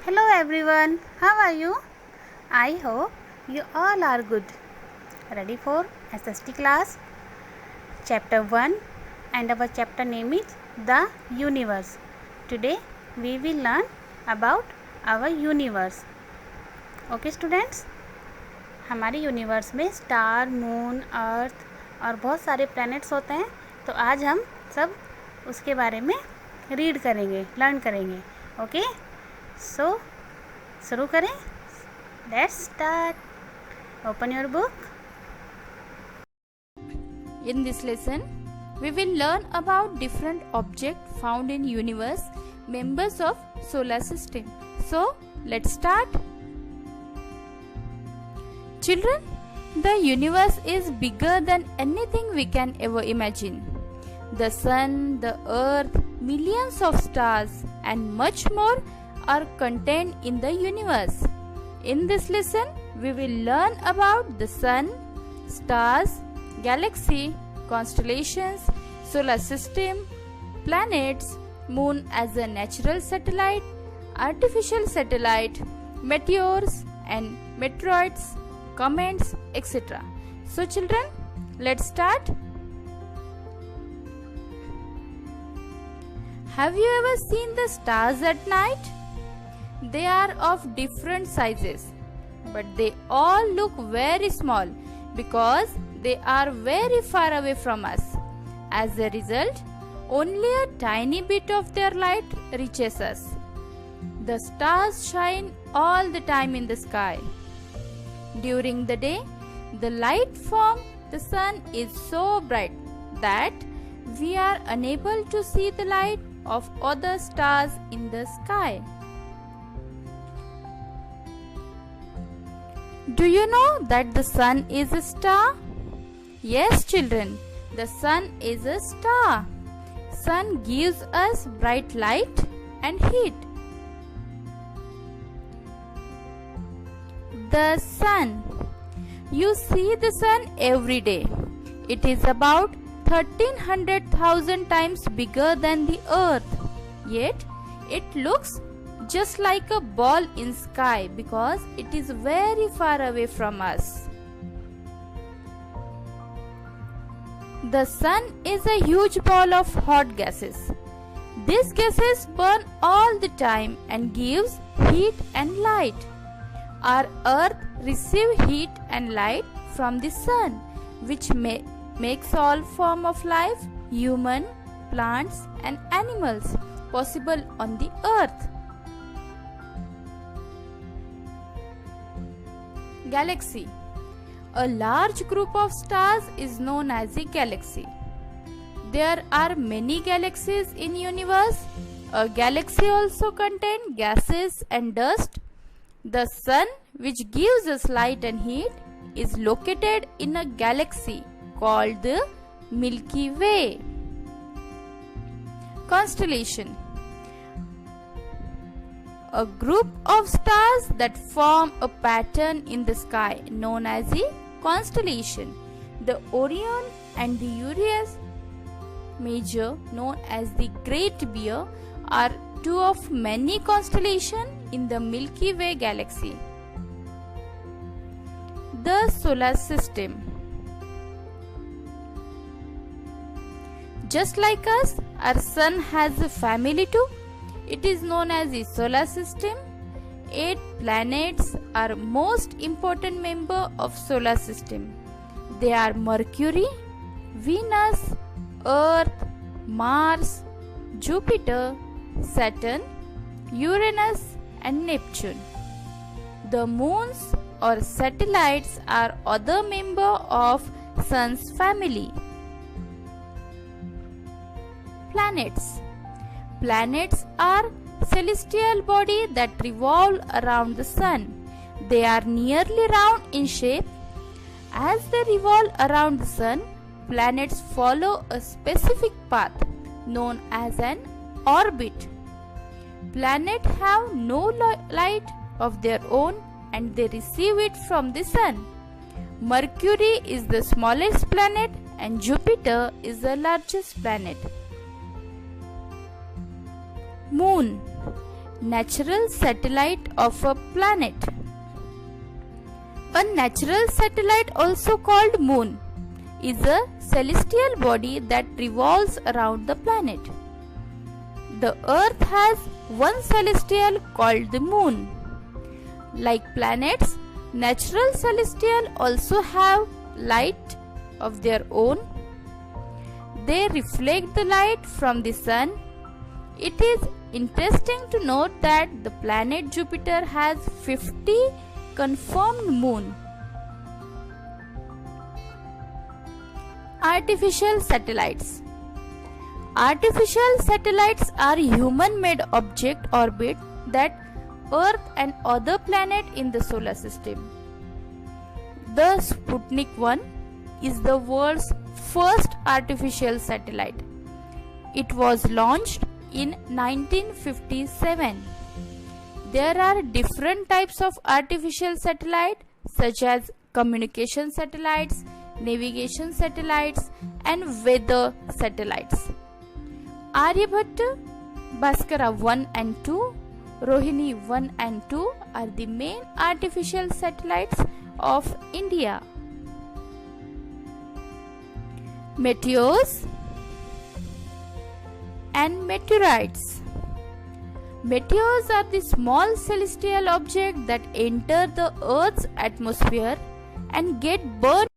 Hello everyone, how are you? I hope you all are good. Ready for SST class? Chapter 1 and our chapter name is The Universe. Today we will learn about our universe. Okay students? हमारे universe में star, moon, अर्थ और बहुत सारे planets होते हैं, तो आज हम सब उसके बारे में रीड करेंगे, लर्न करेंगे. ओके, सो शुरू करें. Let's start. Open your book. In this lesson, we will learn about different objects found in universe, members of solar system. So, let's start. Children, the universe is bigger than anything we can ever imagine. The sun, the earth, millions of stars and much more are contained in the universe. In this lesson, we will learn about the sun, stars, galaxy, constellations, solar system, planets, moon as a natural satellite, artificial satellite, meteors and meteoroids, comets, etc. So children, let's start. Have you ever seen the stars at night? They are of different sizes, but they all look very small because they are very far away from us. As a result, only a tiny bit of their light reaches us. The stars shine all the time in the sky. During the day, the light from the sun is so bright that we are unable to see the light of other stars in the sky. Do you know that the sun is a star? Yes, children, the sun is a star. Sun gives us bright light and heat. The sun. You see the sun every day. It is about 1300,000 times bigger than the earth. Yet, it looks just like a ball in sky because it is very far away from us. The sun is a huge ball of hot gases. These gases burn all the time and gives heat and light. Our earth receives heat and light from the sun, which makes all form of life, human, plants and animals possible on the earth. Galaxy. A large group of stars is known as a galaxy. There are many galaxies in universe. A galaxy also contains gases and dust. The sun, which gives us light and heat, is located in a galaxy called the Milky Way. Constellation. A group of stars that form a pattern in the sky known as a constellation. The Orion and the Urias Major, known as the Great Bear, are two of many constellations in the Milky Way galaxy. The solar system. Just like us, our sun has a family too. It is known as the solar system. 8 planets are most important member of solar system. They are Mercury, Venus, Earth, Mars, Jupiter, Saturn, Uranus and Neptune. The moons or satellites are other member of sun's family. Planets. Planets are celestial bodies that revolve around the sun. They are nearly round in shape. As they revolve around the sun, planets follow a specific path known as an orbit. Planets have no light of their own and they receive it from the sun. Mercury is the smallest planet and Jupiter is the largest planet. Moon. natural satellite of a planet. A natural satellite, also called moon, is a celestial body that revolves around the planet. The earth has one celestial called the moon. Like planets, natural celestial also have light of their own. They reflect the light from the sun. It is interesting to note that the planet Jupiter has 50 confirmed moons. Artificial satellites. Artificial satellites are human-made object orbit that Earth and other planet in the solar system. The Sputnik 1 is the world's first artificial satellite. It was launched in 1957. There are different types of artificial satellite such as communication satellites, navigation satellites and weather satellites. Aryabhatta, Bhaskara 1 and 2, Rohini 1 and 2 are the main artificial satellites of India. Meteors and meteorites. Meteors are the small celestial objects that enter the Earth's atmosphere and get burned